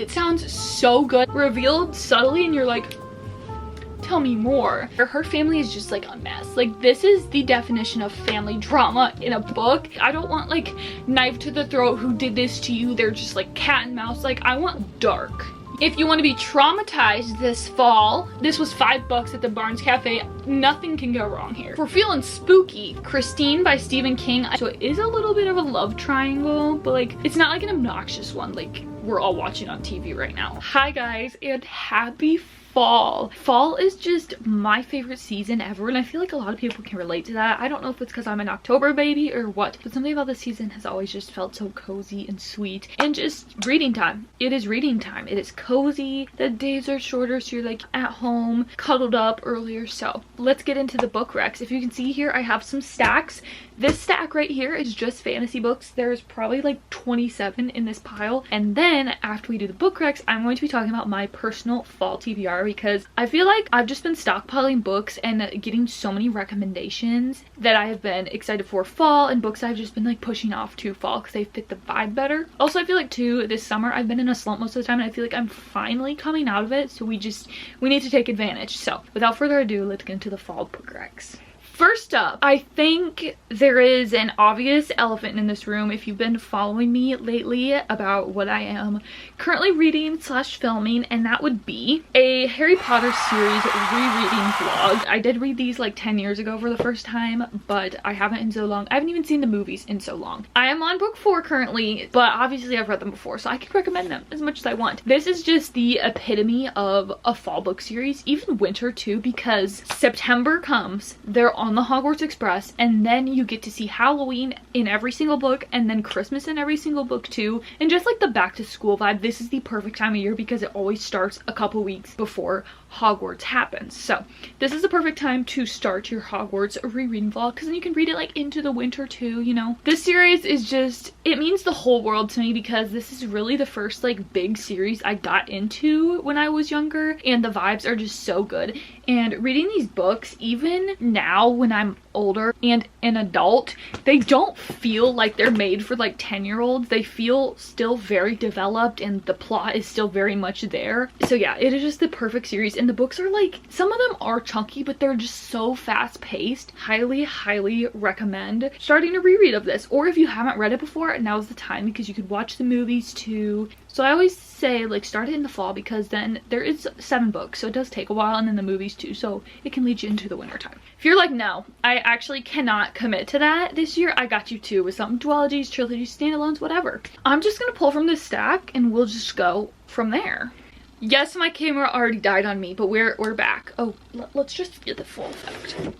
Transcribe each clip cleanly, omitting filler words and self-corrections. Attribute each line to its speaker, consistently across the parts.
Speaker 1: It sounds so good. Revealed subtly and you're like, tell me more. Her family is just like a mess. Like, this is the definition of family drama in a book. I don't want like knife to the throat, who did this to you, they're just like cat and mouse. Like, I want dark. If you want to be traumatized this fall, this was $5 at the Barnes Cafe. Nothing can go wrong here. If we're feeling spooky, Christine by Stephen King. So it is a little bit of a love triangle, but like, it's not like an obnoxious one like we're all watching on TV right now. Hi guys, and happy fall. Fall is just my favorite season ever, and I feel like a lot of people can relate to that. I don't know if it's because I'm an October baby or what, but something about this season has always just felt so cozy and sweet, and just reading time. It is reading time. It is cozy. The days are shorter, so you're like at home, cuddled up earlier. So let's get into the book recs. If you can see here, I have some stacks. This stack right here is just fantasy books. There's probably like 27 in this pile, and then after we do the book recs, I'm going to be talking about my personal fall TBR, because I feel like I've just been stockpiling books and getting so many recommendations that I have been excited for fall, and books I've just been like pushing off to fall because they fit the vibe better. Also, I feel like too, this summer I've been in a slump most of the time, and I feel like I'm finally coming out of it, so we need to take advantage. So without further ado, let's get into the fall book recs. First up, I think there is an obvious elephant in this room if you've been following me lately about what I am currently reading / filming, and that would be a Harry Potter series rereading vlog. I did read these like 10 years ago for the first time, but I haven't in so long. I haven't even seen the movies in so long. I am on book 4 currently, but obviously I've read them before, so I can recommend them as much as I want. This is just the epitome of a fall book series, even winter too, because September comes, they're on the Hogwarts Express, and then you get to see Halloween in every single book, and then Christmas in every single book too, and just like the back to school vibe. This is the perfect time of year because it always starts a couple weeks before Hogwarts happens. So this is the perfect time to start your Hogwarts rereading vlog, because then you can read it like into the winter too, you know. This series is just, it means the whole world to me because this is really the first like big series I got into when I was younger, and the vibes are just so good. And reading these books, even now when I'm older and an adult, they don't feel like they're made for like 10-year-olds. They feel still very developed, and the plot is still very much there. So yeah, it is just the perfect series, and the books are like, some of them are chunky, but they're just so fast paced. Highly recommend starting a reread of this, or if you haven't read it before, now's the time because you could watch the movies too. So I always say like start it in the fall, because then there is 7 books, so it does take a while, and then the movies too, so it can lead you into the winter time. If you're like, no, I actually cannot commit to that this year, I got you too with some duologies, trilogies, standalones, whatever. I'm just gonna pull from this stack and we'll just go from there. Yes, my camera already died on me, but we're back. Oh, let's just get the full effect.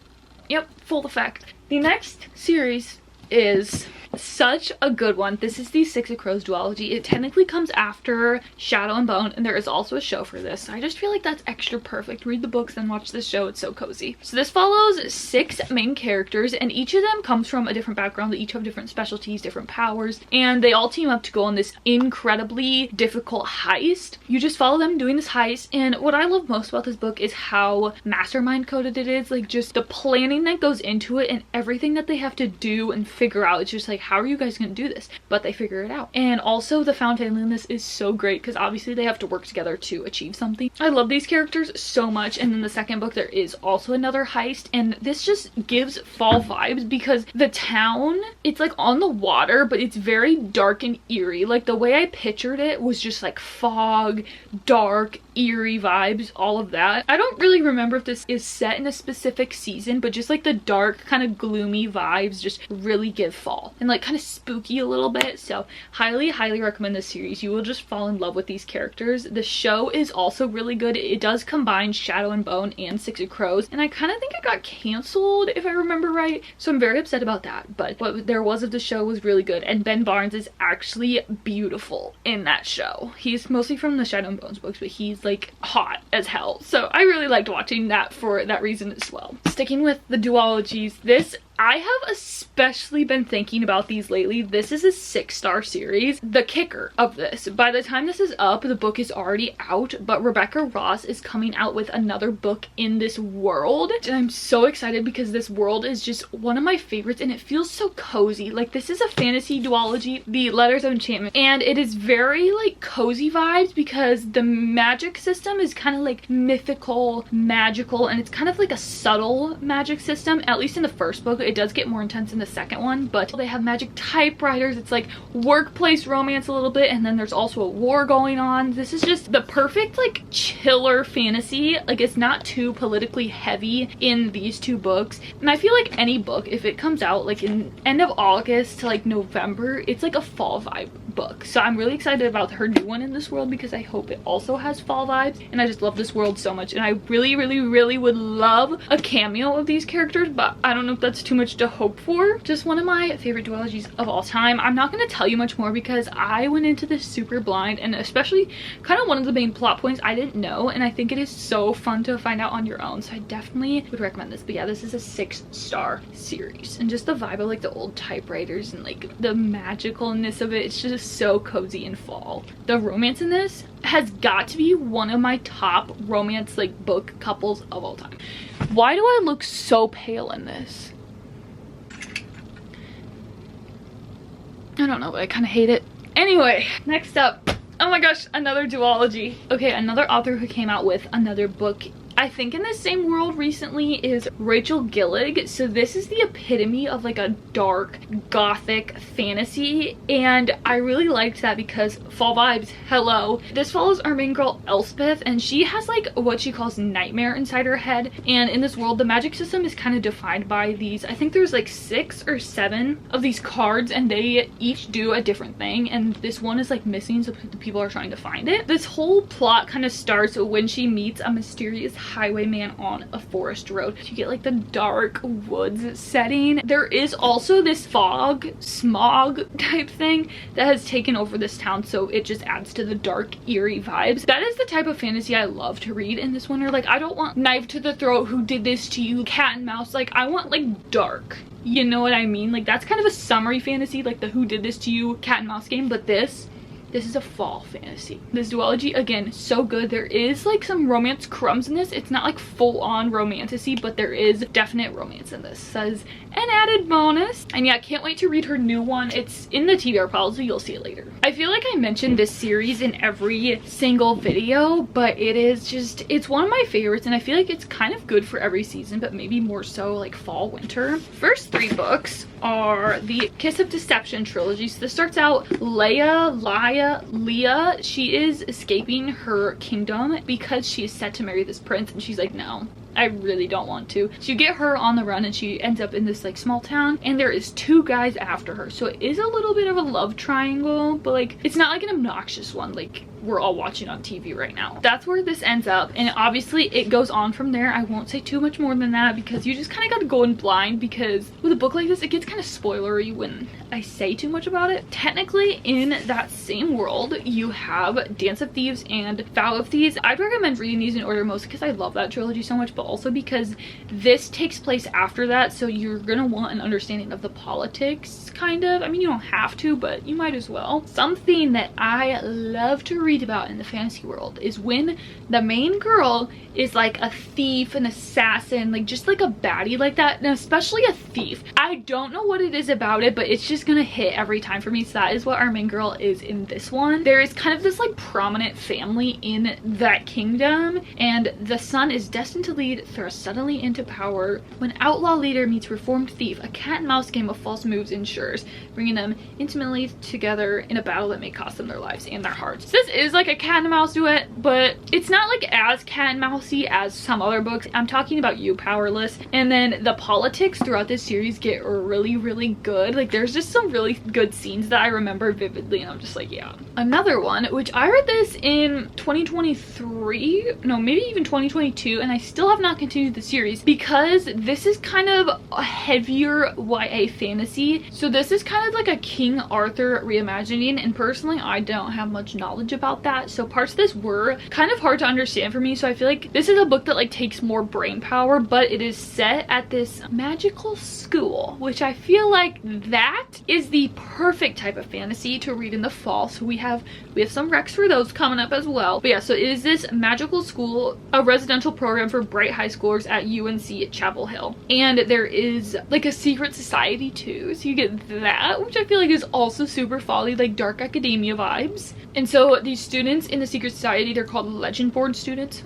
Speaker 1: Yep, full effect. The next series is such a good one. This is the Six of Crows duology. It technically comes after Shadow and Bone, and there is also a show for this. I just feel like that's extra perfect. Read the books then watch this show. It's so cozy. So this follows 6 main characters, and each of them comes from a different background. They each have different specialties, different powers, and they all team up to go on this incredibly difficult heist. You just follow them doing this heist, and what I love most about this book is how mastermind coded it is. Like, just the planning that goes into it and everything that they have to do and figure out. It's just like, how are you guys gonna do this? But they figure it out. And also the found family in this is so great because obviously they have to work together to achieve something. I love these characters so much. And then the second book, there is also another heist, and this just gives fall vibes because the town, it's like on the water, but it's very dark and eerie. Like, the way I pictured it was just like fog, dark, eerie vibes, all of that. I don't really remember if this is set in a specific season, but just like the dark kind of gloomy vibes just really give fall, and like kind of spooky a little bit. So highly recommend this series. You will just fall in love with these characters. The show is also really good. It does combine Shadow and Bone and Six of Crows, and I kind of think it got canceled if I remember right, so I'm very upset about that. But what there was of the show was really good, and Ben Barnes is actually beautiful in that show. He's mostly from the Shadow and Bones books, but he's like hot as hell, so I really liked watching that for that reason as well. Sticking with the duologies, this I have especially been thinking about these lately. This is a 6-star series. The kicker of this, by the time this is up, the book is already out, but Rebecca Ross is coming out with another book in this world, and I'm so excited because this world is just one of my favorites, and it feels so cozy. Like, this is a fantasy duology, the Letters of Enchantment, and it is very like cozy vibes because the magic system is kind of like mythical, magical, and it's kind of like a subtle magic system, at least in the first book. It does get more intense in the second one, but they have magic typewriters. It's like workplace romance a little bit, and then there's also a war going on. This is just the perfect like chiller fantasy. Like, it's not too politically heavy in these two books, and I feel like any book, if it comes out like in end of August to like November, it's like a fall vibe book. So I'm really excited about her new one in this world because I hope it also has fall vibes, and I just love this world so much, and I really would love a cameo of these characters, but I don't know if that's too much to hope for. Just one of my favorite duologies of all time. I'm not going to tell you much more because I went into this super blind, and especially kind of one of the main plot points I didn't know, and I think it is so fun to find out on your own, so I definitely would recommend this. But yeah, this is a 6-star series, and just the vibe of like the old typewriters and like the magicalness of it, it's just so cozy in fall. The romance in this has got to be one of my top romance like book couples of all time. Why do I look so pale in this? I don't know, but I kind of hate it. Anyway, next up, oh my gosh, another duology. Okay, another author who came out with another book I think in the same world recently is Rachel Gillig. So this is the epitome of like a dark gothic fantasy, and I really liked that because fall vibes, hello. This follows our main girl Elspeth, and she has like what she calls nightmare inside her head, and in this world the magic system is kind of defined by these, I think there's like 6 or 7 of these cards, and they each do a different thing, and this one is like missing, so the people are trying to find it. This whole plot kind of starts when she meets a mysterious highwayman on a forest road. You get like the dark woods setting. There is also this smog type thing that has taken over this town, so it just adds to the dark eerie vibes. That is the type of fantasy I love to read in this winter. Like, I don't want knife to the throat, who did this to you, cat and mouse. Like, I want like dark, you know what I mean? Like, that's kind of a summery fantasy, like the who did this to you cat and mouse game, but this is a fall fantasy. This duology, again, so good. There is like some romance crumbs in this. It's not like full-on romantasy, but there is definite romance in this. Says an added bonus. And yeah, can't wait to read her new one. It's in the TBR pile, so you'll see it later. I feel like I mentioned this series in every single video, but it is just, it's one of my favorites, and I feel like it's kind of good for every season, but maybe more so like fall, winter. First 3 books are the Kiss of Deception trilogy. So this starts out Leah. She is escaping her kingdom because she is set to marry this prince, and she's like, no, I really don't want to. So you get her on the run, and she ends up in this like small town, and there is 2 guys after her, so it is a little bit of a love triangle, but like it's not like an obnoxious one like we're all watching on TV right now. That's where this ends up, and obviously it goes on from there. I won't say too much more than that because you just kind of got to go in blind, because with a book like this it gets kind of spoilery when I say too much about it. Technically in that same world you have Dance of Thieves and Vow of Thieves. I'd recommend reading these in order, mostly because I love that trilogy so much, but also because this takes place after that, so you're gonna want an understanding of the politics, kind of. I mean, you don't have to, but you might as well. Something that I love to read about in the fantasy world is when the main girl is like a thief, an assassin, like just like a baddie like that, and especially a thief. I don't know what it is about it, but it's just gonna hit every time for me. So that is what our main girl is in this one. There is kind of this like prominent family in that kingdom, and the son is destined to lead thrust suddenly into power when outlaw leader meets reformed thief. A cat and mouse game of false moves ensures, bringing them intimately together in a battle that may cost them their lives and their hearts. So this is like a cat and mouse duet, but it's not like as cat and mousey as some other books. I'm talking about You Powerless. And then the politics throughout this series get really good. Like, there's just some really good scenes that I remember vividly, and I'm just like, yeah. Another one, which I read this in 2023, no, maybe even 2022, and I still have not continued the series because this is kind of a heavier YA fantasy. So this is kind of like a King Arthur reimagining, and personally I don't have much knowledge about about that. So parts of this were kind of hard to understand for me. So I feel like this is a book that like takes more brain power, but it is set at this magical school, which I feel like that is the perfect type of fantasy to read in the fall. So we have some recs for those coming up as well. But yeah, so it is this magical school, a residential program for bright high schoolers at UNC at Chapel Hill. And there is like a secret society too. So you get that, which I feel like is also super folly, like dark academia vibes. And so these students in the secret society, they're called legend born students.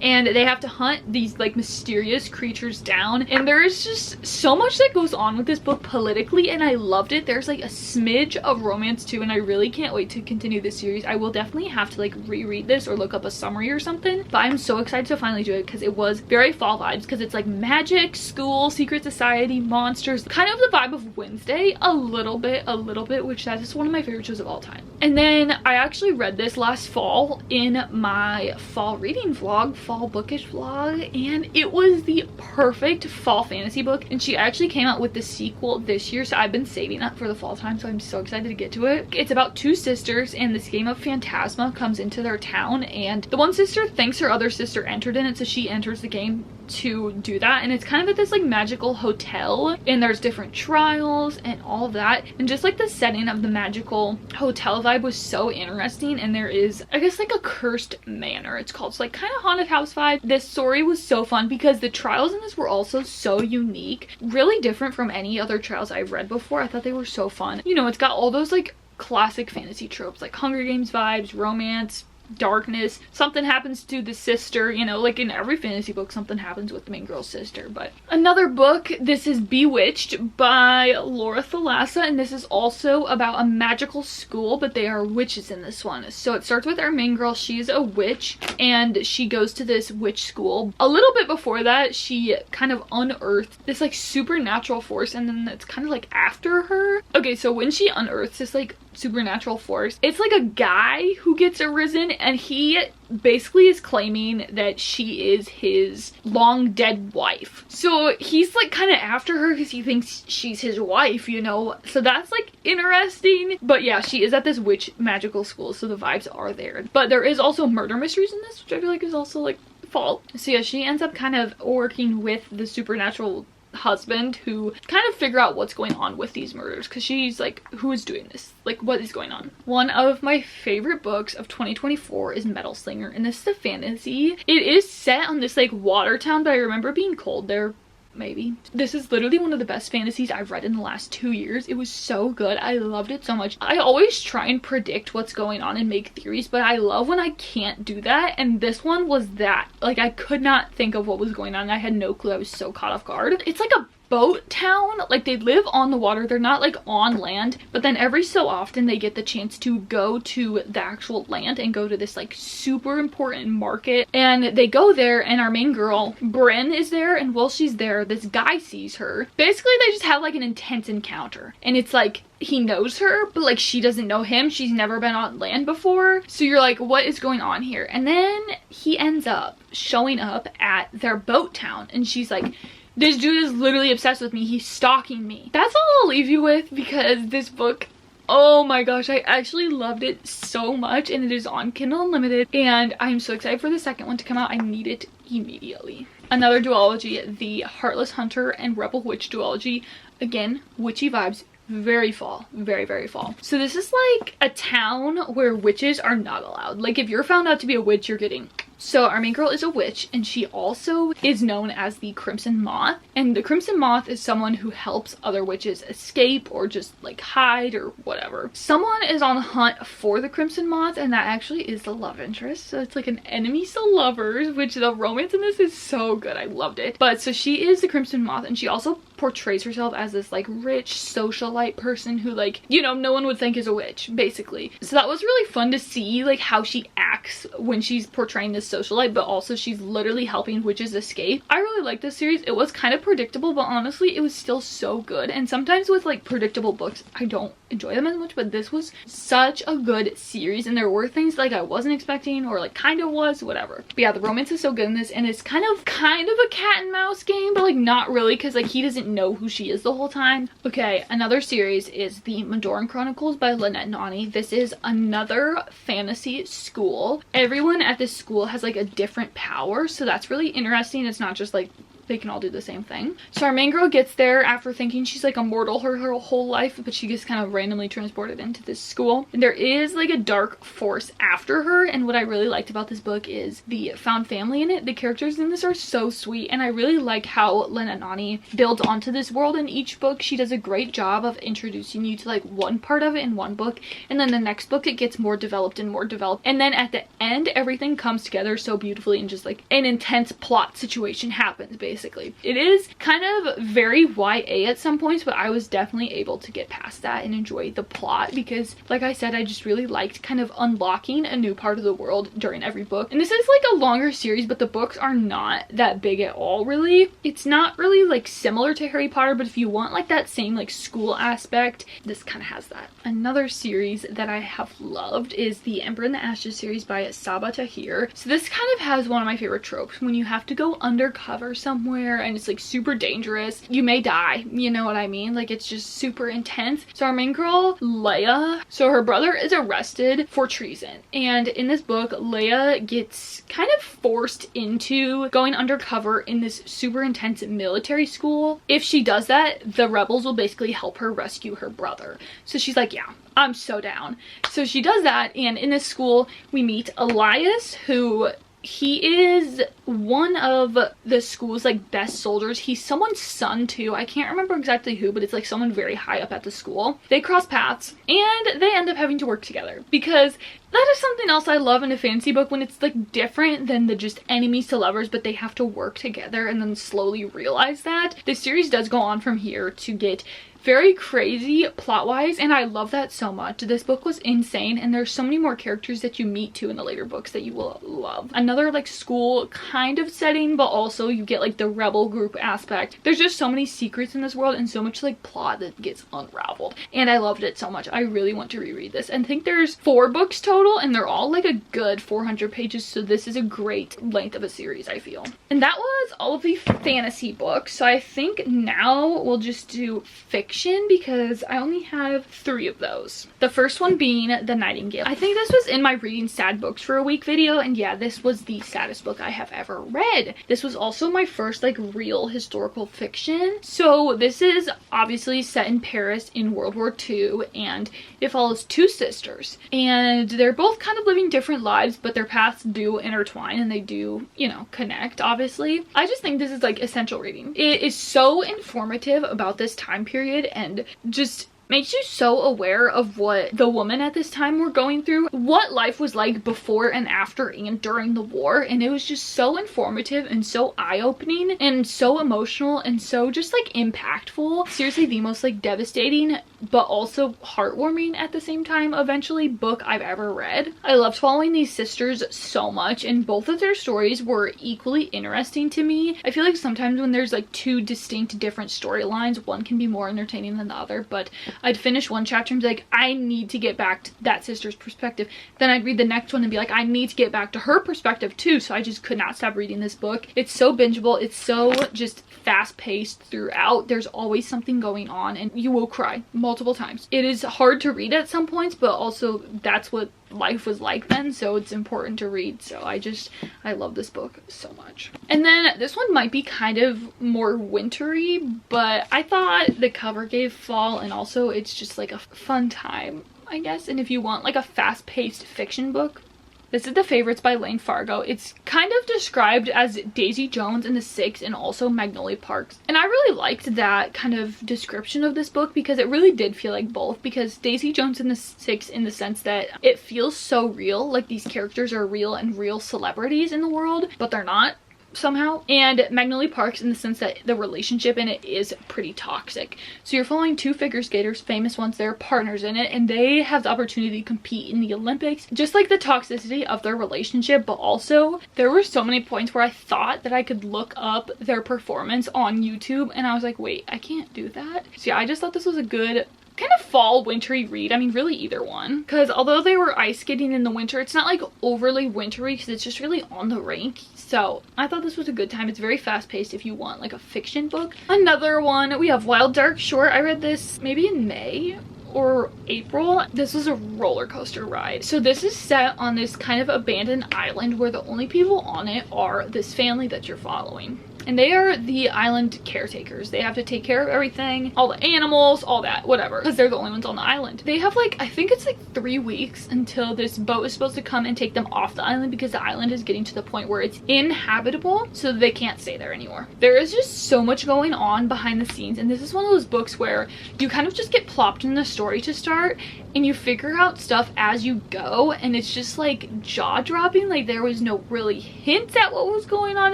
Speaker 1: And they have to hunt these like mysterious creatures down, and there is just so much that goes on with this book politically, and I loved it. There's like a smidge of romance too, and I really can't wait to continue this series. I will definitely have to like reread this or look up a summary or something, but I'm so excited to finally do it because it was very fall vibes, because it's like magic, school, secret society, monsters, kind of the vibe of Wednesday a little bit, which that is one of my favorite shows of all time. And then I actually read this last fall in my fall reading vlog, fall bookish vlog, and it was the perfect fall fantasy book. And she actually came out with the sequel this year, so I've been saving that for the fall time, so I'm so excited to get to it. It's about two sisters, and this game of Phantasma comes into their town, and the one sister thinks her other sister entered in it, so she enters the game to do that. And it's kind of at this like magical hotel, and there's different trials and all of that, and just like the setting of the magical hotel vibe was so interesting. And there is, I guess, like a cursed manor, it's called, so like kind of haunted house vibe. This story was so fun because the trials in this were also so unique, really different from any other trials I've read before. I thought they were so fun. You know, it's got all those like classic fantasy tropes, like Hunger Games vibes, romance, darkness, something happens to the sister, you know, like in every fantasy book something happens with the main girl's sister. But another book, this is Bewitched by Laura Thalassa, and this is also about a magical school, but they are witches in this one. So it starts with our main girl, she's a witch, and she goes to this witch school. A little bit before that, she kind of unearthed this like supernatural force, and then it's kind of like after her. Okay, so when she unearths this like supernatural force, it's like a guy who gets arisen, and he basically is claiming that she is his long dead wife. So he's like kind of after her because he thinks she's his wife, you know, so that's like interesting. But yeah, she is at this witch magical school, so the vibes are there. But there is also murder mysteries in this, which I feel like is also like fall. So yeah, she ends up kind of working with the supernatural husband who kind of figure out what's going on with these murders, because she's like, who is doing this, like what is going on. One of my favorite books of 2024 is Metal Slinger, and this is a fantasy. It is set on this like water town, but I remember being cold there. Maybe. This is literally one of the best fantasies I've read in the last 2 years. It was so good. I loved it so much. I always try and predict what's going on and make theories, but I love when I can't do that, and this one was that. Like, I could not think of what was going on. I had no clue. I was so caught off guard. It's like a boat town, like they live on the water, they're not like on land, but then every so often they get the chance to go to the actual land and go to this like super important market, and they go there, and our main girl Bryn is there, and while she's there this guy sees her. Basically they just have like an intense encounter, and it's like he knows her, but like she doesn't know him. She's never been on land before, so you're like, what is going on here? And then he ends up showing up at their boat town, and she's like, this dude is literally obsessed with me. He's stalking me. That's all I'll leave you with, because this book, oh my gosh, I actually loved it so much, and it is on Kindle Unlimited, and I'm so excited for the second one to come out. I need it immediately. Another duology, the Heartless Hunter and Rebel Witch duology. Again, witchy vibes. Very fall, very, very fall. So this is like a town where witches are not allowed. Like if you're found out to be a witch, you're getting... So our main girl is a witch, and she also is known as the Crimson Moth. And the Crimson Moth is someone who helps other witches escape or just like hide or whatever. Someone is on the hunt for the Crimson Moth, and that actually is the love interest. So it's like an enemies to lovers, which the romance in this is so good. I loved it. But so she is the Crimson Moth, and she also portrays herself as this like rich socialite person who, like, you know, no one would think is a witch basically. So that was really fun to see like how she acts when she's portraying this socialite, but also she's literally helping witches escape. I really liked this series. It was kind of predictable, but honestly it was still so good. And sometimes with like predictable books I don't enjoy them as much, but this was such a good series, and there were things like I wasn't expecting, or like kind of was, whatever. But yeah, the romance is so good in this, and it's kind of a cat and mouse game, but like not really, because like he doesn't know who she is the whole time. Okay, another series is the Madoran Chronicles by Lynette and Ani. This is another fantasy school. Everyone at this school has like a different power, so that's really interesting. It's not just like they can all do the same thing. So our main girl gets there after thinking she's like immortal her whole life, but she gets kind of randomly transported into this school. And there is like a dark force after her, and what I really liked about this book is the found family in it. The characters in this are so sweet, and I really like how Lynette and Ani builds onto this world in each book. She does a great job of introducing you to like one part of it in one book, and then the next book it gets more developed, and then at the end everything comes together so beautifully, and just like an intense plot situation happens basically. It is kind of very YA at some points, but I was definitely able to get past that and enjoy the plot because, like I said, I just really liked kind of unlocking a new part of the world during every book. And this is like a longer series, but the books are not that big at all, really. It's not really like similar to Harry Potter, but if you want like that same like school aspect, this kind of has that. Another series that I have loved is the Emperor in the Ashes series by Saba Tahir. So this kind of has one of my favorite tropes. When you have to go undercover somewhere and it's like super dangerous, you may die, you know what I mean? Like it's just super intense. So our main girl, Leia, so her brother is arrested for treason, and in this book Leia gets kind of forced into going undercover in this super intense military school. If she does that, the rebels will basically help her rescue her brother. So she's like, yeah, I'm so down. So she does that, and in this school we meet Elias, who he is one of the school's like best soldiers. He's someone's son too. I can't remember exactly who, but it's like someone very high up at the school. They cross paths and they end up having to work together, because that is something else I love in a fantasy book, when it's like different than the just enemies to lovers, but they have to work together and then slowly realize that. The series does go on from here to get very crazy plot-wise, and I love that so much. This book was insane, and there's so many more characters that you meet too in the later books that you will love. Another like school kind of setting, but also you get like the rebel group aspect. There's just so many secrets in this world and so much like plot that gets unraveled, and I loved it so much. I really want to reread this, and I think there's 4 books total, and they're all like a good 400 pages, so this is a great length of a series, I feel. And that was all of the fantasy books, so I think now we'll just do fiction, because I only have 3 of those. The first one being The Nightingale. I think this was in my reading sad books for a week video, and yeah, this was the saddest book I have ever read. This was also my first like real historical fiction. So this is obviously set in Paris in World War II, and it follows 2 sisters, and they're both kind of living different lives, but their paths do intertwine and they do, you know, connect obviously. I just think this is like essential reading. It is so informative about this time period and just makes you so aware of what the women at this time were going through, what life was like before and after and during the war, and it was just so informative and so eye-opening and so emotional and so just like impactful. Seriously, the most like devastating but also heartwarming at the same time eventually book I've ever read. I loved following these sisters so much, and both of their stories were equally interesting to me. I feel like sometimes when there's like 2 distinct different storylines, one can be more entertaining than the other, but I'd finish one chapter and be like, I need to get back to that sister's perspective. Then I'd read the next one and be like, I need to get back to her perspective too. So I just could not stop reading this book. It's so bingeable. It's so just fast-paced throughout. There's always something going on, and you will cry multiple times. It is hard to read at some points, but also that's what life was like then, so it's important to read. So I love this book so much. And then this one might be kind of more wintry, but I thought the cover gave fall, and also it's just like a fun time, I guess. And if you want like a fast-paced fiction book, this is The Favorites by Lane Fargo. It's kind of described as Daisy Jones and the Six and also Magnolia Parks. And I really liked that kind of description of this book, because it really did feel like both. Because Daisy Jones and the Six, in the sense that it feels so real, like these characters are real and real celebrities in the world, but they're not somehow. And Magnolia Parks in the sense that the relationship in it is pretty toxic. So you're following 2 figure skaters, famous ones, they're partners in it, and they have the opportunity to compete in the Olympics. Just like the toxicity of their relationship, but also there were so many points where I thought that I could look up their performance on YouTube, and I was like, wait, I can't do that. So yeah, I just thought this was a good kind of fall wintry read. I mean, really either one, because although they were ice skating in the winter, it's not like overly wintry because it's just really on the rink. So I thought this was a good time. It's very fast paced if you want like a fiction book. Another one, we have Wild Dark Shore. I read this maybe in May or April. This was a roller coaster ride. So this is set on this kind of abandoned island where the only people on it are this family that you're following. And they are the island caretakers. They have to take care of everything, all the animals, all that, whatever, because they're the only ones on the island. They have like, I think it's like 3 weeks until this boat is supposed to come and take them off the island, because the island is getting to the point where it's inhabitable, so they can't stay there anymore. There is just so much going on behind the scenes, and this is one of those books where you kind of just get plopped in the story to start, and you figure out stuff as you go, and it's just like jaw-dropping. Like, there was no really hints at what was going on.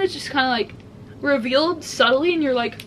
Speaker 1: It's just kind of like revealed subtly, and you're like,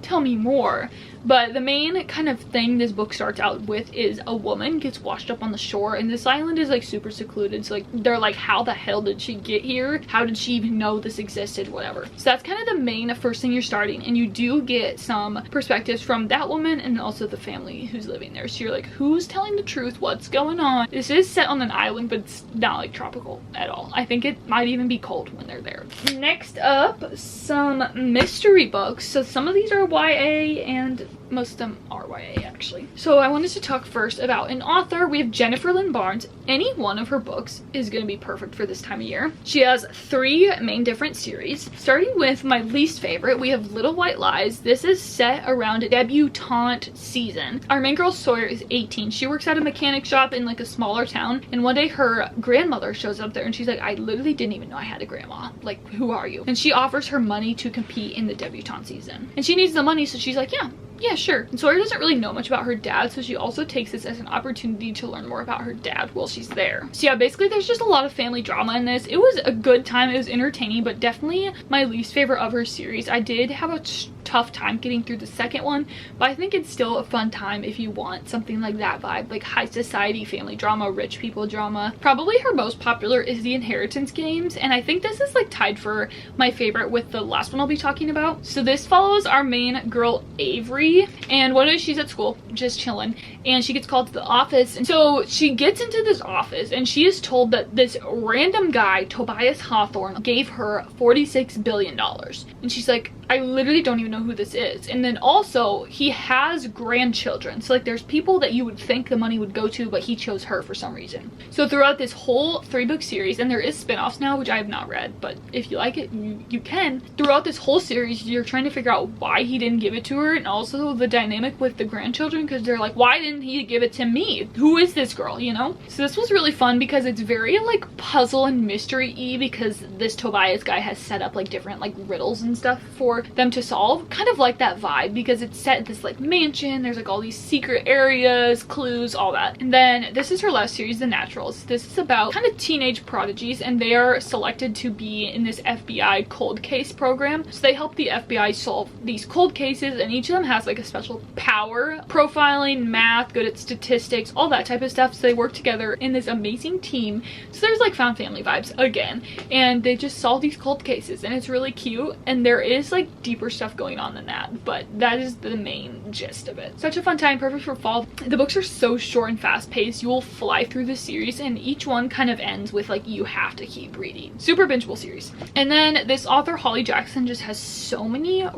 Speaker 1: tell me more. But the main kind of thing this book starts out with is a woman gets washed up on the shore, and this island is like super secluded. So like, they're like, how the hell did she get here? How did she even know this existed? Whatever. So that's kind of the main first thing you're starting, and you do get some perspectives from that woman and also the family who's living there. So you're like, who's telling the truth? What's going on? This is set on an island, but it's not like tropical at all. I think it might even be cold when they're there. Next up, some mystery books. So some of these are YA and most of them are YA actually. So I wanted to talk first about an author. We have Jennifer Lynn Barnes. Any one of her books is going to be perfect for this time of year. She has 3 main different series. Starting with my least favorite, we have Little White Lies. This is set around a debutante season. Our main girl Sawyer is 18. She works at a mechanic shop in like a smaller town, and one day her grandmother shows up there and she's like, I literally didn't even know I had a grandma. Like, who are you? And she offers her money to compete in the debutante season. And she needs the money, so she's like, yeah, sure. And Sawyer doesn't really know much about her dad, so she also takes this as an opportunity to learn more about her dad while she's there. So yeah, basically there's just a lot of family drama in this. It was a good time. It was entertaining, but definitely my least favorite of her series. I did have a tough time getting through the second one, but I think it's still a fun time if you want something like that vibe, like high society family drama, rich people drama. Probably her most popular is the Inheritance Games, and I think this is like tied for my favorite with the last one I'll be talking about. So this follows our main girl Avery, and one day she's at school just chilling, and she gets called to the office. And so she gets into this office and she is told that this random guy, Tobias Hawthorne, gave her $46 billion. And she's like, I literally don't even know who this is. And then also, he has grandchildren. So like, there's people that you would think the money would go to, but he chose her for some reason. So throughout this whole 3-book series, and there is spin-offs now, which I have not read, but if you like it, you can. Throughout this whole series, you're trying to figure out why he didn't give it to her, and also the dynamic with the grandchildren, because they're like, why didn't he give it to me? Who is this girl, you know? So this was really fun because it's very like puzzle and mystery-y, because this Tobias guy has set up like different like riddles and stuff for them to solve, kind of like that vibe, because it's set in this like mansion. There's like all these secret areas, clues, all that. And then this is her last series, The Naturals. This is about kind of teenage prodigies, and they are selected to be in this FBI cold case program. So they help the FBI solve these cold cases, and each of them has like a special power: profiling, math, good at statistics, all that type of stuff. So they work together in this amazing team. So there's like found family vibes again, and they just solve these cold cases, and it's really cute. And there is like deeper stuff going on than that, but that is the main gist of it. Such a fun time, perfect for fall. The books are so short and fast paced. You will fly through the series, and each one kind of ends with like, you have to keep reading. Super bingeable series. And then this author Holly Jackson just has so many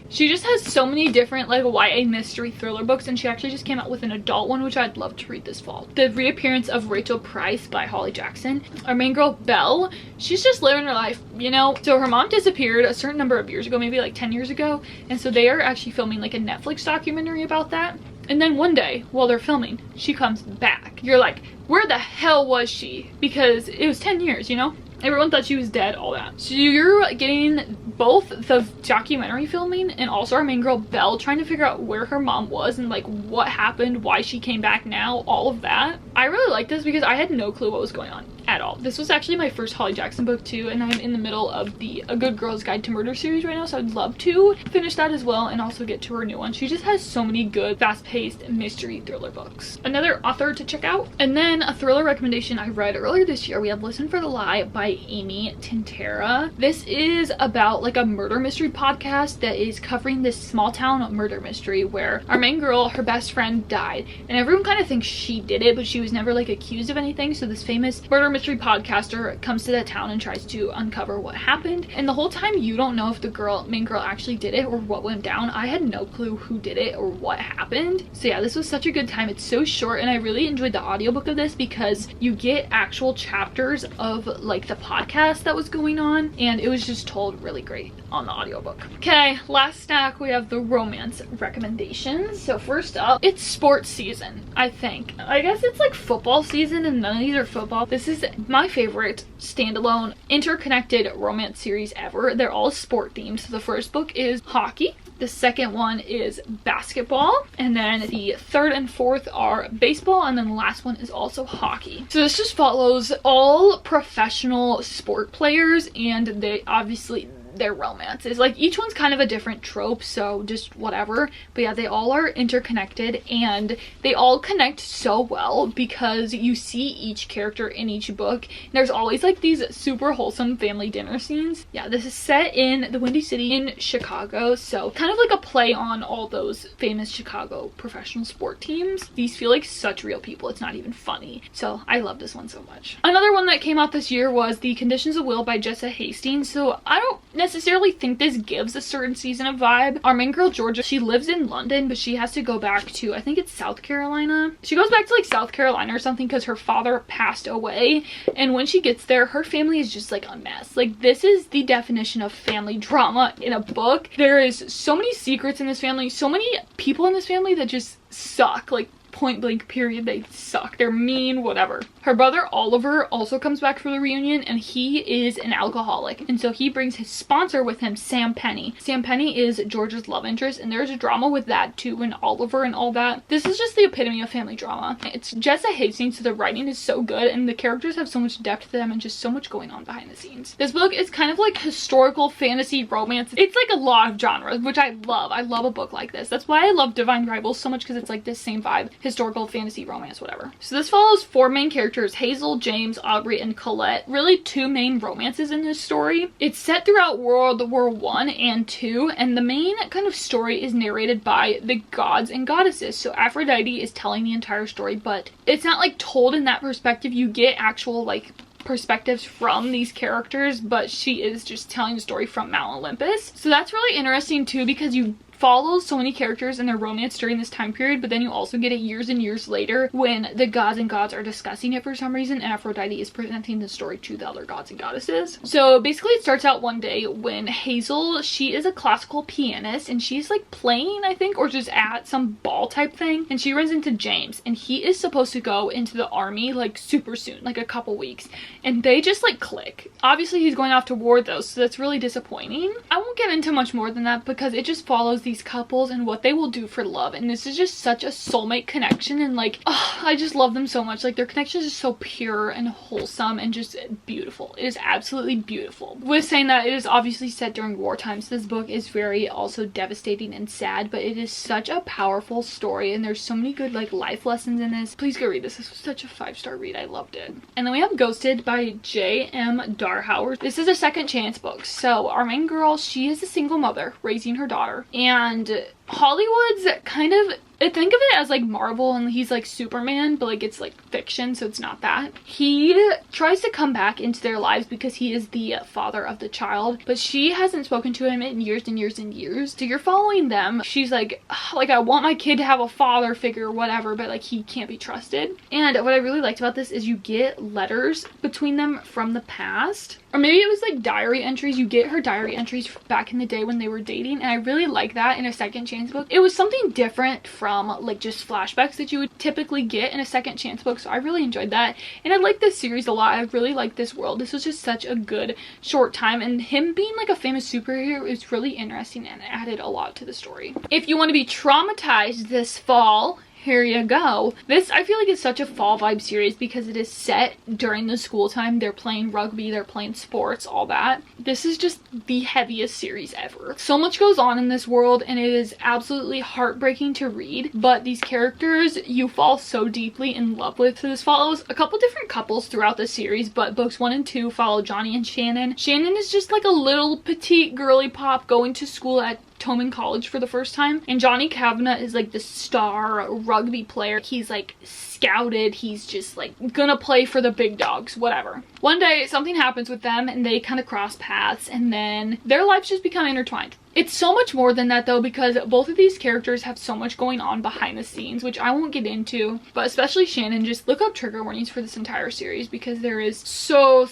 Speaker 1: she just has so many different like YA mystery thriller books, and she actually just came out with an adult one, which I'd love to read this fall. The Reappearance of Rachel Price by Holly Jackson. Our main girl Belle, she's just living her life, you know? So her mom disappeared a certain number of years ago, maybe like 10 years ago, and so they are actually filming like a Netflix documentary about that. And then one day, while they're filming, she comes back. You're like, where the hell was she? Because it was 10 years, you know? Everyone thought she was dead, all that. So you're getting both the documentary filming and also our main girl Belle trying to figure out where her mom was and like what happened, why she came back now, all of that. I really like this because I had no clue what was going on at all. This was actually my first Holly Jackson book too, and I'm in the middle of the A Good Girl's Guide to Murder series right now, so I'd love to finish that as well and also get to her new one. She just has so many good fast-paced mystery thriller books. Another author to check out. And then a thriller recommendation I read earlier this year, we have Listen for the Lie by Amy Tintera. This is about like a murder mystery podcast that is covering this small town murder mystery where our main girl, her best friend, died, and everyone kind of thinks she did it, but she was never like accused of anything. So this famous murder mystery podcaster comes to that town and tries to uncover what happened, and the whole time you don't know if the main girl actually did it or what went down. I had no clue who did it or what happened. So yeah, this was such a good time. It's so short, and I really enjoyed the audiobook of this because you get actual chapters of like the podcast that was going on, and it was just told really great on the audiobook. Okay, last stack, we have the romance recommendations. So first up, it's sports season, I think. I guess it's like football season, and none of these are football. This is my favorite standalone interconnected romance series ever. They're all sport themed. So the first book is hockey. The second one is basketball, and then the third and fourth are baseball, and then the last one is also hockey. So this just follows all professional sport players, and they obviously their romances. Like each one's kind of a different trope, so just whatever. But yeah, they all are interconnected, and they all connect so well because you see each character in each book. And there's always like these super wholesome family dinner scenes. Yeah, this is set in the Windy City in Chicago, so kind of like a play on all those famous Chicago professional sport teams. These feel like such real people. It's not even funny. So I love this one so much. Another one that came out this year was The Conditions of Will by Jessa Hastings. So I don't necessarily think this gives a certain season of vibe. Our main girl Georgia, she lives in London, but she has to go back to, I think it's South Carolina. She goes back to like South Carolina or something because her father passed away, and when she gets there, her family is just like a mess. Like this is the definition of family drama in a book. There is so many secrets in this family, so many people in this family that just suck, like point blank period. They suck, they're mean, whatever. Her brother Oliver also comes back for the reunion, and he is an alcoholic, and so he brings his sponsor with him, Sam Penny. Sam Penny is George's love interest, and there's a drama with that too, and Oliver and all that. This is just the epitome of family drama. It's Jessa Hastings, so the writing is so good, and the characters have so much depth to them and just so much going on behind the scenes. This book is kind of like historical fantasy romance. It's like a lot of genres, which I love. I love a book like this. That's why I love Divine Rivals so much, because it's like this same vibe. Historical fantasy romance, whatever. So this follows four main characters: Hazel, James, Aubrey, and Colette. Really two main romances in this story. It's set throughout World War I and II, and the main kind of story is narrated by the gods and goddesses. So Aphrodite is telling the entire story, but it's not like told in that perspective. You get actual like perspectives from these characters, but she is just telling the story from Mount Olympus. So that's really interesting too, because you follows so many characters and their romance during this time period, but then you also get it years and years later when the gods and gods are discussing it for some reason, and Aphrodite is presenting the story to the other gods and goddesses. So basically it starts out one day when Hazel, she is a classical pianist, and she's like playing, I think, or just at some ball type thing, and she runs into James, and he is supposed to go into the army like super soon, like a couple weeks, and they just like click. Obviously he's going off to war though, so that's really disappointing. I won't get into much more than that because it just follows these couples and what they will do for love, and this is just such a soulmate connection, and like, oh, I just love them so much. Like their connection is just so pure and wholesome and just beautiful. It is absolutely beautiful. With saying that, it is obviously set during wartime, so this book is very also devastating and sad, but it is such a powerful story, and there's so many good like life lessons in this. Please go read this. This was such a 5-star read. I loved it. And then we have Ghosted by J.M. Darhauer. This is a second chance book. So our main girl, she is a single mother raising her daughter, and Hollywood's kind of, think of it as like Marvel, and he's like Superman, but like it's like fiction, so it's not that. He tries to come back into their lives because he is the father of the child, but she hasn't spoken to him in years and years and years. So you're following them. She's like I want my kid to have a father figure or whatever, but like he can't be trusted. And what I really liked about this is you get letters between them from the past, or maybe it was like diary entries. You get her diary entries back in the day when they were dating, and I really like that in a second chance book. It was something different from like just flashbacks that you would typically get in a second chance book, so I really enjoyed that, and I like this series a lot. I really like this world. This was just such a good short time, and him being like a famous superhero is really interesting and added a lot to the story. If you want to be traumatized this fall, here you go. This, I feel like, is such a fall vibe series because it is set during the school time. They're playing rugby, they're playing sports, all that. This is just the heaviest series ever. So much goes on in this world and it is absolutely heartbreaking to read, but these characters you fall so deeply in love with. So this follows a couple different couples throughout the series, but books 1 and 2 follow Johnny and Shannon. Shannon is just like a little petite girly pop going to school at Tobin College for the first time, and Johnny Kavanagh is like the star rugby player. He's like scouted, he's just like gonna play for the big dogs, whatever. One day something happens with them and they kind of cross paths, and then their lives just become intertwined. It's so much more than that though, because both of these characters have so much going on behind the scenes, which I won't get into, but especially Shannon. Just look up trigger warnings for this entire series because there is so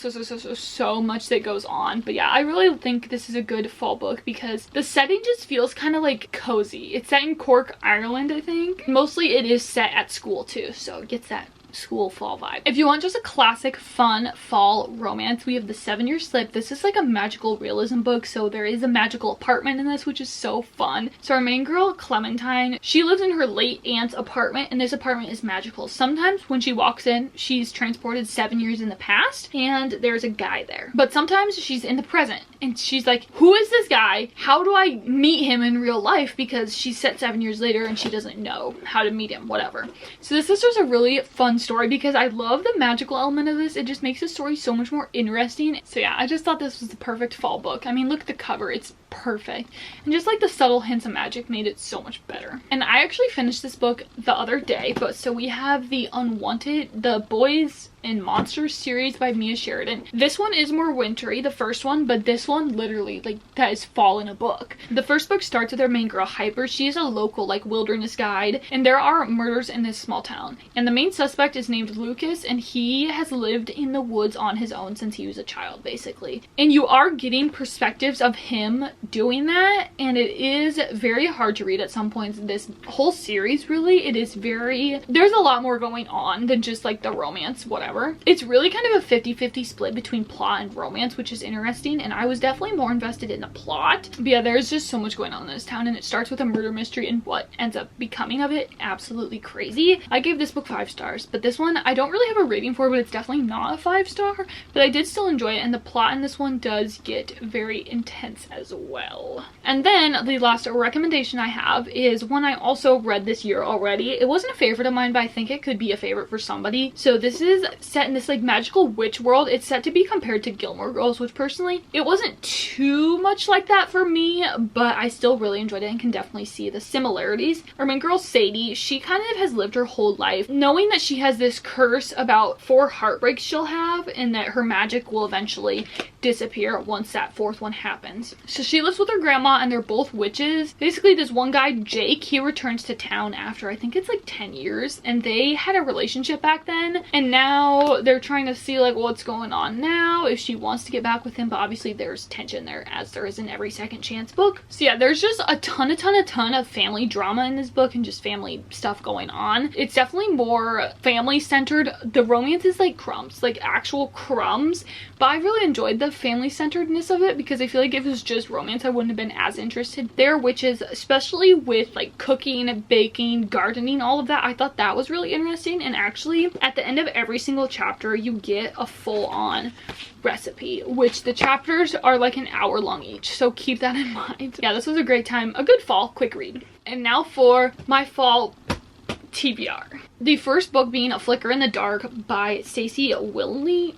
Speaker 1: much that goes on. But yeah, I really think this is a good fall book because the setting just feels kind of like cozy. It's set in Cork, Ireland, I think. Mostly it is set at school too, so it gets that school fall vibe. If you want just a classic fun fall romance, we have The 7-Year Slip. This is like a magical realism book, so there is a magical apartment in this, which is so fun. So our main girl, Clementine, she lives in her late aunt's apartment, and this apartment is magical. Sometimes when she walks in, she's transported 7 years in the past and there's a guy there, but sometimes she's in the present and she's like, who is this guy? How do I meet him in real life? Because she's set 7 years later and she doesn't know how to meet him, whatever. So this is just a really fun story because I love the magical element of this. It just makes the story so much more interesting. So yeah, I just thought this was the perfect fall book. I mean, look at the cover, it's perfect, and just like the subtle hints of magic made it so much better. And I actually finished this book the other day, but so we have the Boys and Monsters series by Mia Sheridan. This one is more wintry, the first one, but this one literally, like, that is fall in a book. The first book starts with our main girl, Hyper. She is a local, like, wilderness guide, and there are murders in this small town. And the main suspect is named Lucas, and he has lived in the woods on his own since he was a child, basically. And you are getting perspectives of him doing that, and it is very hard to read at some points. This whole series, really, it is very, there's a lot more going on than just, like, the romance, whatever. It's really kind of a 50-50 split between plot and romance, which is interesting, and I was definitely more invested in the plot. But yeah, there's just so much going on in this town, and it starts with a murder mystery, and what ends up becoming of it, absolutely crazy. I gave this book 5 stars, but this one I don't really have a rating for, but it's definitely not a 5-star, but I did still enjoy it, and the plot in this one does get very intense as well. And then the last recommendation I have is one I also read this year already. It wasn't a favorite of mine, but I think it could be a favorite for somebody. So this is set in this like magical witch world. It's set to be compared to Gilmore Girls, which personally it wasn't too much like that for me, but I still really enjoyed it and can definitely see the similarities. Our main girl, Sadie, she kind of has lived her whole life knowing that she has this curse about 4 heartbreaks she'll have and that her magic will eventually disappear once that 4th one happens. So she lives with her grandma and they're both witches. Basically, this one guy, Jake, he returns to town after I think it's like 10 years, and they had a relationship back then, and now they're trying to see like what's going on now, if she wants to get back with him, but obviously there's tension there, as there is in every Second Chance book. So yeah, there's just a ton of family drama in this book and just family stuff going on. It's definitely more family centered. The romance is like crumbs, like actual crumbs, but I really enjoyed the family centeredness of it because I feel like if it was just romance I wouldn't have been as interested. They're witches, especially with like cooking, baking, gardening, all of that. I thought that was really interesting, and actually at the end of every single chapter you get a full-on recipe, which the chapters are like an hour long each, so keep that in mind. Yeah, this was a great time, a good fall quick read. And now for my fall TBR. The first book being A Flicker in the Dark by Stacey Wilham.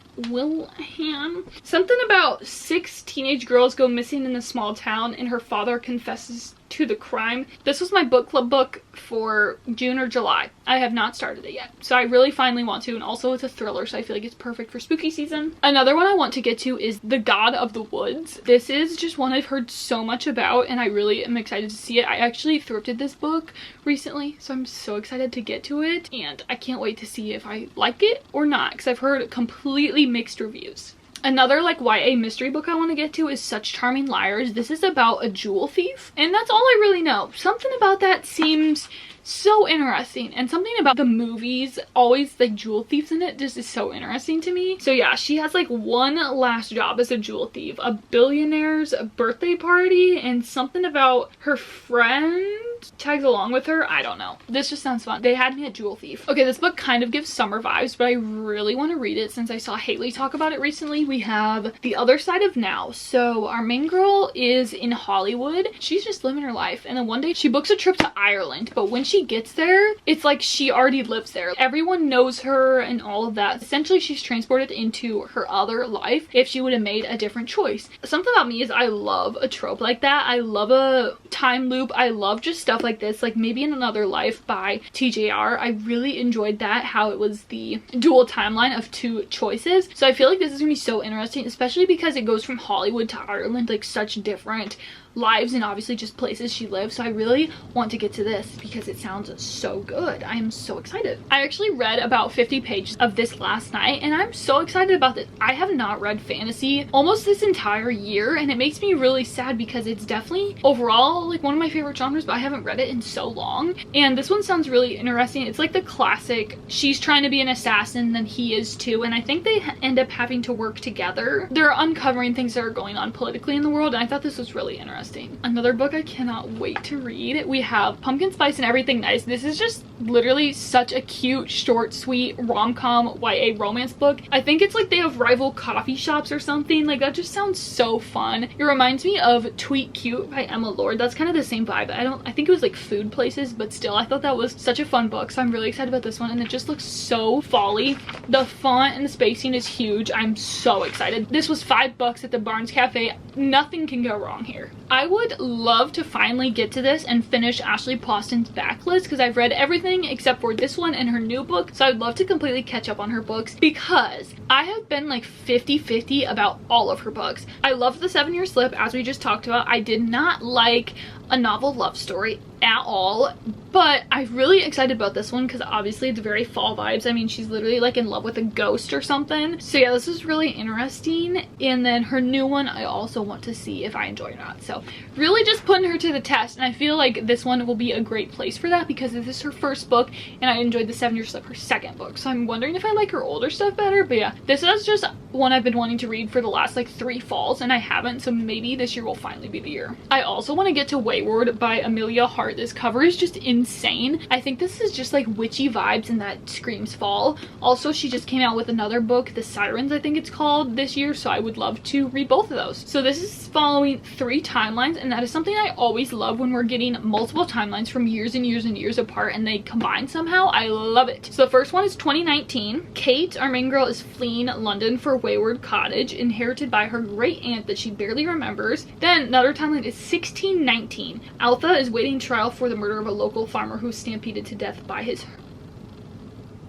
Speaker 1: Something about 6 teenage girls go missing in a small town and her father confesses to the crime. This was my book club book for June or July. I have not started it yet, so I really finally want to, and also it's a thriller, so I feel like it's perfect for spooky season. Another one I want to get to is The God of the Woods. This is just one I've heard so much about and I really am excited to see it. I actually thrifted this book recently, so I'm so excited to get to it, and I can't wait to see if I like it or not because I've heard completely mixed reviews. Another like YA mystery book I want to get to is Such Charming Liars. This is about a jewel thief, and that's all I really know. Something about that seems so interesting, and something about the movies, always like jewel thieves in it, just is so interesting to me. So yeah, she has like one last job as a jewel thief, a billionaire's birthday party, and something about her friend tags along with her. I don't know. This just sounds fun. They had me at Jewel Thief. Okay, this book kind of gives summer vibes, but I really want to read it since I saw Haley talk about it recently. We have The Other Side of Now. So our main girl is in Hollywood. She's just living her life, and then one day she books a trip to Ireland, but when she gets there, it's like she already lives there. Everyone knows her and all of that. Essentially, she's transported into her other life if she would have made a different choice. Something about me is I love a trope like that. I love a time loop. I love just stuff like this, like Maybe in Another Life by TJR. I really enjoyed that, how it was the dual timeline of two choices. So I feel like this is gonna be so interesting, especially because it goes from Hollywood to Ireland, like such different lives and obviously just places she lives. So I really want to get to this because it sounds so good. I am so excited. I actually read about 50 pages of this last night and I'm so excited about this. I have not read fantasy almost this entire year and it makes me really sad because it's definitely overall like one of my favorite genres, but I haven't read it in so long. And this one sounds really interesting. It's like the classic, she's trying to be an assassin, then he is too, and I think they end up having to work together. They're uncovering things that are going on politically in the world, and I thought this was really interesting. Another book I cannot wait to read. We have Pumpkin Spice and Everything Nice. This is just literally such a cute, short, sweet rom-com YA romance book. I think it's like they have rival coffee shops or something. Like that just sounds so fun. It reminds me of Tweet Cute by Emma Lord. That's kind of the same vibe. I think it was like food places, but still I thought that was such a fun book. So I'm really excited about this one, and it just looks so folly. The font and the spacing is huge. I'm so excited. This was $5 at the Barnes Cafe. Nothing can go wrong here. I would love to finally get to this and finish Ashley Poston's backlist because I've read everything except for this one and her new book. So I'd love to completely catch up on her books because I have been like 50-50 about all of her books. I loved The 7-Year Slip, as we just talked about. I did not like A Novel Love Story at all, but I'm really excited about this one because obviously it's very fall vibes. I mean, she's literally like in love with a ghost or something. So yeah, this is really interesting. And then her new one, I also want to see if I enjoy or not. So really just putting her to the test, and I feel like this one will be a great place for that because this is her first book and I enjoyed The 7-Year Slip, her second book. So I'm wondering if I like her older stuff better. But yeah, this is just one I've been wanting to read for the last like 3 falls and I haven't, so maybe this year will finally be the year. I also want to get to Wayward by Amelia Hart. This cover is just insane. I think this is just like witchy vibes and that screams fall. Also, she just came out with another book, The Sirens I think it's called, this year, so I would love to read both of those. So this is following 3 timelines, and that is something I always love when we're getting multiple timelines from years and years and years apart and they combine somehow. I love it. So the first one is 2019. Kate, our main girl, is fleeing London for Wayward Cottage, inherited by her great aunt that she barely remembers. Then another timeline is 1619. Alpha is waiting trial for the murder of a local farmer who was stampeded to death by his...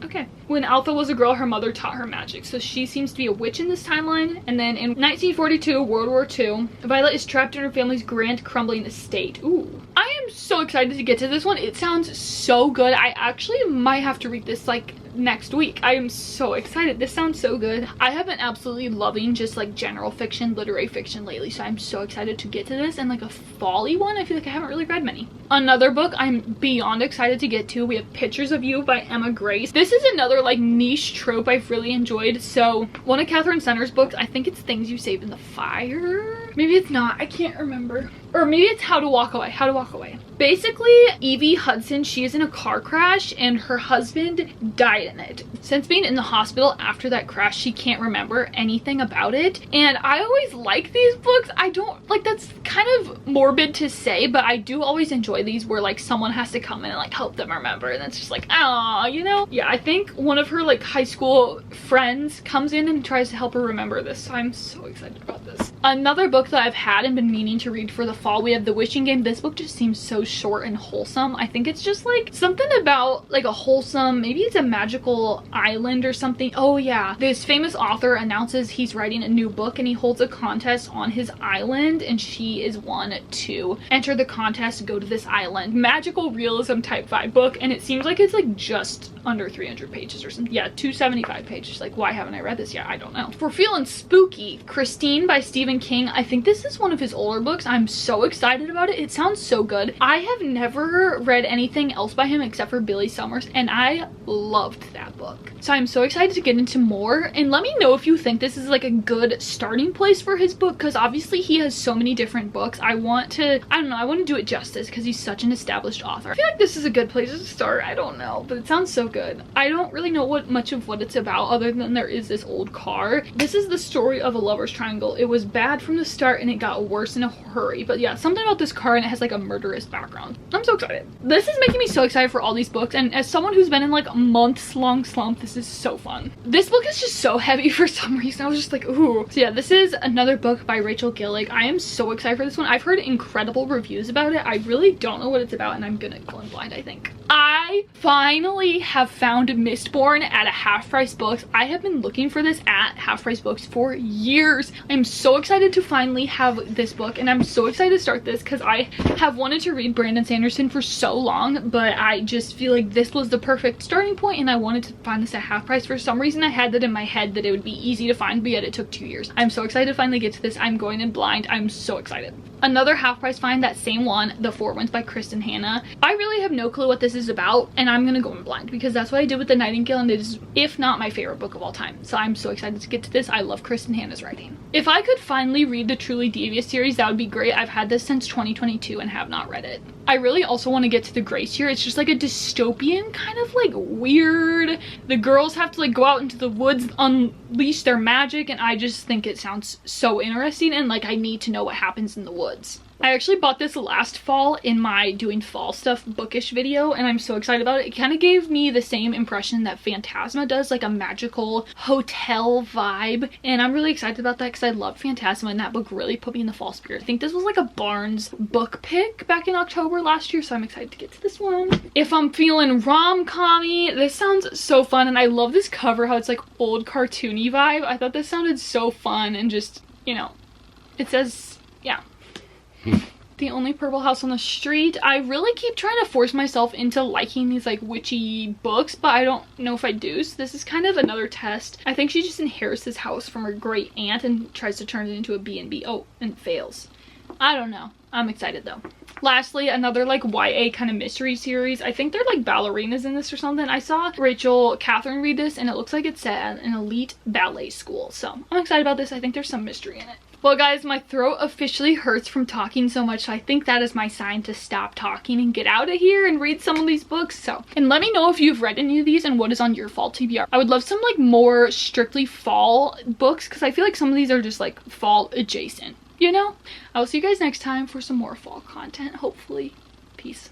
Speaker 1: Okay. When Alpha was a girl, her mother taught her magic, so she seems to be a witch in this timeline. And then in 1942, World War II, Violet is trapped in her family's grand crumbling estate. Ooh. I am so excited to get to this one. It sounds so good. I actually might have to read this like next week. I am so excited. This sounds so good. I have been absolutely loving just like general fiction, literary fiction lately, so I'm so excited to get to this, and like a fall-y one. I feel like I haven't really read many. Another book I'm beyond excited to get to, we have Pictures of You by Emma Grace. This is another like niche trope I've really enjoyed. So one of Catherine Center's books, I think it's Things You Save in the Fire. Maybe it's not. I can't remember. Or maybe it's How to Walk Away. How to Walk Away. Basically, Evie Hudson, she is in a car crash and her husband died in it. Since being in the hospital after that crash, she can't remember anything about it. And I always like these books. I don't, like, that's kind of morbid to say, but I do always enjoy these where like someone has to come in and like help them remember, and it's just like, ah, you know? Yeah, I think one of her like high school friends comes in and tries to help her remember this, so I'm so excited about this. Another book that I've had and been meaning to read for the fall, we have The Wishing Game. This book just seems so short and wholesome. I think it's just like something about like a wholesome, maybe it's a magical island or something. Oh yeah, this famous author announces he's writing a new book and he holds a contest on his island, and she is one to enter the contest, go to this island. Magical realism type vibe book, and it seems like it's like just under 300 pages or something. Yeah, 275 pages. Like, why haven't I read this yet? I don't know. If we're feeling spooky, Christine by Stephen King. I think this is one of his older books. I'm so so excited about it. It sounds so good. I have never read anything else by him except for Billy Summers, and I loved that book. So I'm so excited to get into more, and let me know if you think this is like a good starting place for his book, because obviously he has so many different books. I want to do it justice because he's such an established author. I feel like this is a good place to start. I don't know, but it sounds so good. I don't really know much of what it's about other than there is this old car. This is the story of a lover's triangle. It was bad from the start and it got worse in a hurry. But yeah, something about this car, and it has like a murderous background. I'm so excited. This is making me so excited for all these books, and as someone who's been in like a months-long slump, this is so fun. This book is just so heavy for some reason. I was just like, ooh. So yeah, this is another book by Rachel Gillig. I am so excited for this one. I've heard incredible reviews about it. I really don't know what it's about, and I'm gonna go in blind, I think. I finally have found Mistborn at a Half Price Books. I have been looking for this at Half Price Books for years. I'm so excited to finally have this book, and I'm so excited to start this because I have wanted to read Brandon Sanderson for so long, but I just feel like this was the perfect starting point, and I wanted to find this at half price. For some reason I had that in my head that it would be easy to find, but yet it took 2 years. I'm so excited to finally get to this. I'm going in blind. I'm so excited. Another half price find, that same one, The Four Winds by Kristen Hanna. I really have no clue what this is about, and I'm gonna go in blind because that's what I did with The Nightingale, and it is, if not my favorite book of all time. So I'm so excited to get to this. I love Kristen Hanna's writing. If I could finally read the Truly Devious series, that would be great. I've had this since 2022 and have not read it. I really also want to get to The Grace Year. It's just like a dystopian kind of like weird. The girls have to like go out into the woods, unleash their magic, and I just think it sounds so interesting, and like I need to know what happens in the woods. I actually bought this last fall in my doing fall stuff bookish video, and I'm so excited about it. It kind of gave me the same impression that Phantasma does, like a magical hotel vibe, and I'm really excited about that because I love Phantasma, and that book really put me in the fall spirit. I think this was like a Barnes book pick back in October last year, so I'm excited to get to this one. If I'm feeling rom-com-y, this sounds so fun, and I love this cover, how it's like old cartoony vibe. I thought this sounded so fun, and just, you know, it says, yeah. The Only Purple House on the Street. I really keep trying to force myself into liking these like witchy books, but I don't know if I do. So this is kind of another test. I think she just inherits this house from her great aunt and tries to turn it into a B&B. Oh, and fails. I don't know. I'm excited though. Lastly, another like YA kind of mystery series. I think they're like ballerinas in this or something. I saw Rachel Catherine read this, and it looks like it's set at an elite ballet school. So I'm excited about this. I think there's some mystery in it. Well guys, my throat officially hurts from talking so much, so I think that is my sign to stop talking and get out of here and read some of these books. So, and let me know if you've read any of these and what is on your fall TBR. I would love some like more strictly fall books because I feel like some of these are just like fall adjacent, you know? I will see you guys next time for some more fall content, hopefully. Peace.